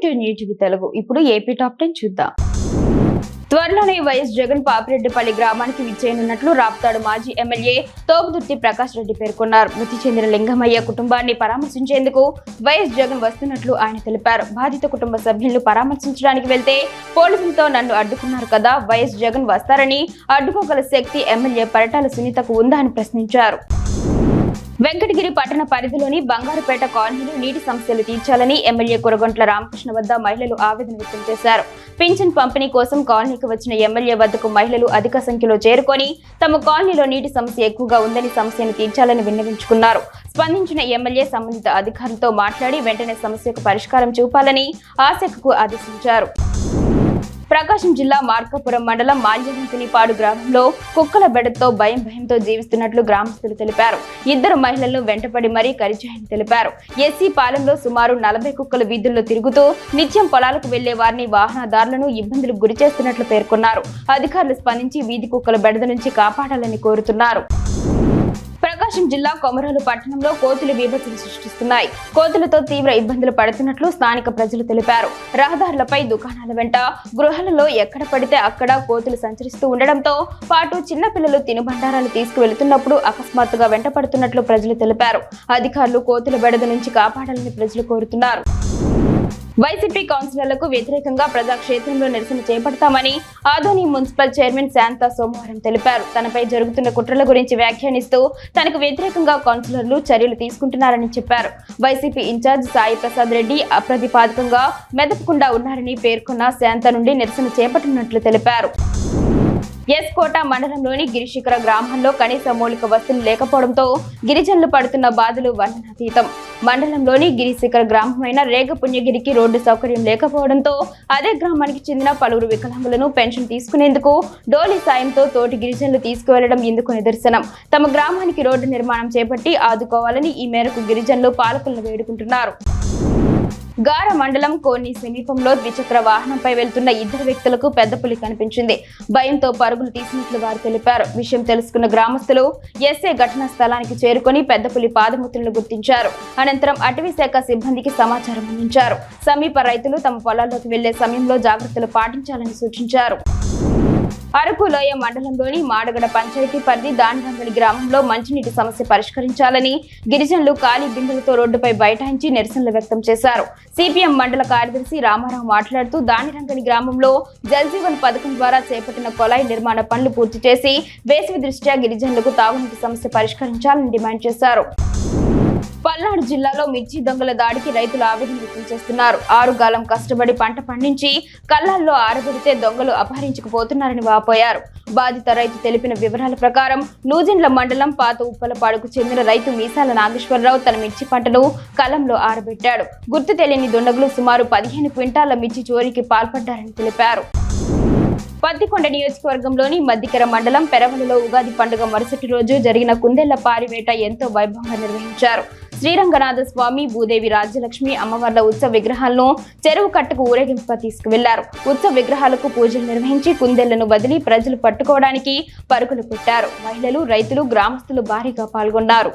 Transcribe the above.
Welcome to new TV Telugu. ఇప్పుడు AP top 10 చూద్దాం. త్వరలోనే వైఎస్ జగన్ పాపిరెడ్డిపల్లి గ్రామానికి విచ్చేయనున్నట్లు రాప్తాడు మాజీ ఎమ్మెల్యే తోపుదుర్తి ప్రకాష్ రెడ్డి పేర్కొన్నారు. మృతి చెందిన లింగమయ్య కుటుంబాన్ని పరామర్శించేందుకు వైఎస్ జగన్ వస్తున్నట్లు ఆయన తెలిపారు. బాధిత కుటుంబ సభ్యులను పరామర్శించడానికి వెళ్తే పోలీసులతో నన్ను అడ్డుకున్నారు కదా, వైఎస్ జగన్ వస్తారని అడ్డుకోగల శక్తి ఎమ్మెల్యే పరిటాల సునీతకు ఉందా అని ప్రశ్నించారు. వెంకటగిరి పట్టణ పరిధిలోని బంగారుపేట కాలనీలో నీటి సమస్యలు తీర్చాలని ఎమ్మెల్యే కురగొంట్ల రామకృష్ణ వద్ద మహిళలు ఆవేదన వ్యక్తం చేశారు. పింఛన్ పంపిణీ కోసం కాలనీకి వచ్చిన ఎమ్మెల్యే వద్దకు మహిళలు అధిక సంఖ్యలో చేరుకొని తమ కాలనీలో నీటి సమస్య ఎక్కువగా ఉందని సమస్యను తీర్చాలని విన్నవించుకున్నారు. స్పందించిన ఎమ్మెల్యే సంబంధిత అధికారులతో మాట్లాడి వెంటనే సమస్యకు పరిష్కారం చూపాలని ఆశాఖకు ఆదేశించారు. ప్రకాశం జిల్లా మార్కాపురం మండలం మాల్యవంతినిపాడు గ్రామంలో కుక్కల బెడతో భయంతో జీవిస్తున్నట్లు గ్రామస్తులు తెలిపారు. ఇద్దరు మహిళలను వెంటపడి మరీ కరిచాయని తెలిపారు. ఎస్సీ పాలెంలో సుమారు 40 కుక్కలు వీధుల్లో తిరుగుతూ నిత్యం పొలాలకు వెళ్లే వారిని వాహనదారులను ఇబ్బందులకు గురి చేస్తున్నట్లు పేర్కొన్నారు. అధికారులు స్పందించి వీధి కుక్కల బెడద నుంచి కాపాడాలని కోరుతున్నారు. ప్రకాశం జిల్లా కొమరోలు పట్టణంలో కోతులు బీభత్సం సృష్టిస్తున్నాయి. కోతులతో తీవ్ర ఇబ్బందులు పడుతున్నట్లు స్థానిక ప్రజలు తెలిపారు. రహదారులపై, దుకాణాల వెంట, గృహాలలో ఎక్కడ పడితే అక్కడ కోతులు సంచరిస్తూ ఉండడంతో పాటు చిన్నపిల్లలు తినుబండారాలు తీసుకువెళుతున్నప్పుడు అకస్మాత్తుగా వెంట పడుతున్నట్లు ప్రజలు తెలిపారు. అధికారులు కోతుల బెడద నుంచి కాపాడాలని ప్రజలు కోరుతున్నారు. వైసీపీ కౌన్సిలర్లకు వ్యతిరేకంగా ప్రజాక్షేత్రంలో నిరసన చేపడతామని ఆదోని మున్సిపల్ చైర్మన్ శాంతా సోమవారం తెలిపారు. తనపై జరుగుతున్న కుట్రల గురించి వ్యాఖ్యానిస్తూ తనకు వ్యతిరేకంగా కౌన్సిలర్లు చర్యలు తీసుకుంటున్నారని చెప్పారు. వైసీపీ ఇన్ఛార్జ్ సాయి ప్రసాద్ రెడ్డి అప్రతిపాదకంగా మెదపకుండా ఉన్నారని పేర్కొన్న శాంత నుండి నిరసన చేపట్టనున్నట్లు తెలిపారు. ఎస్కోట మండలంలోని గిరిశిఖర గ్రామంలో కనీస మౌలిక వసతులు లేకపోవడంతో గిరిజనులు పడుతున్న బాధలు వర్ణనాతీతం. మండలంలోని గిరిశిఖర గ్రామమైన రేగపుణ్యగిరికి రోడ్డు సౌకర్యం లేకపోవడంతో అదే గ్రామానికి చెందిన పలువురు వికలాంగులను పెన్షన్ తీసుకునేందుకు డోలీ సాయంతో తోటి గిరిజనులు తీసుకువెళ్లడం ఇందుకు నిదర్శనం. తమ గ్రామానికి రోడ్డు నిర్మాణం చేపట్టి ఆదుకోవాలని ఈ మేరకు గిరిజనులు పాలకులను వేడుకుంటున్నారు. గార మండలం కోని సమీపంలో ద్విచక్ర వాహనంపై వెళ్తున్న ఇద్దరు వ్యక్తులకు పెద్ద పులి కనిపించింది. భయంతో పరుగులు తీసినట్లు వారు తెలిపారు. విషయం తెలుసుకున్న గ్రామస్తులు ఎస్ఏ ఘటనా స్థలానికి చేరుకొని పెద్ద పులి పాదముద్రలను గుర్తించారు. అనంతరం అటవీ శాఖ సిబ్బందికి సమాచారం అందించారు. సమీప రైతులు తమ పొలాల్లోకి వెళ్లే సమయంలో జాగ్రత్తలు పాటించాలని సూచించారు. అరకులోయ మండలంలోని మాడగడ పంచాయతీ పరిధి దానిరంగలి గ్రామంలో మంచినీటి సమస్య పరిష్కరించాలని గిరిజనులు ఖాళీ బిందెలతో రోడ్డుపై బైఠాయించి నిరసనలు వ్యక్తం చేశారు. సిపిఎం మండల కార్యదర్శి రామారావు మాట్లాడుతూ దానిరంగలి గ్రామంలో జల్ జీవన్ పథకం ద్వారా చేపట్టిన కొలాయి నిర్మాణ పనులు పూర్తి చేసి వేసవి దృష్ట్యా గిరిజనులకు తాగునీటి సమస్య పరిష్కరించాలని డిమాండ్ చేశారు. పల్నాడు జిల్లాలో మిర్చి దొంగల దాడికి రైతులు ఆవేదన వ్యక్తం చేస్తున్నారు. 6 గాలం కష్టపడి పంట పండించి కళ్ళాల్లో ఆరబెడితే దొంగలు అపహరించుకుపోతున్నారని వాపోయారు. బాధిత రైతు తెలిపిన వివరాల ప్రకారం నూజిండ్ల మండలం పాత ఉప్పలపాడుకు చెందిన రైతు మీసాల నాగేశ్వరరావు తన మిర్చి పంటను కళ్ళంలో ఆరబెట్టాడు. గుర్తు తెలియని దుండగులు సుమారు 15 క్వింటాల మిర్చి చోరీకి పాల్పడ్డారని తెలిపారు. పత్తికొండ నియోజకవర్గంలోని మద్దికెర మండలం పెరవలలో ఉగాది పండుగ మరుసటి రోజు జరిగిన కుందేళ్ల పారివేట ఎంతో వైభవంగా నిర్వహించారు. శ్రీరంగనాథ స్వామి, భూదేవి రాజ్యలక్ష్మి అమ్మవార్ల ఉత్సవ విగ్రహాలను చెరువు కట్టకు ఊరేగింపుగా తీసుకువెళ్లారు. ఉత్సవ విగ్రహాలకు పూజలు నిర్వహించి కుందేళ్లను వదిలి ప్రజలు పట్టుకోవడానికి పరుగులు పెట్టారు. మహిళలు, రైతులు, గ్రామస్తులు భారీగా పాల్గొన్నారు.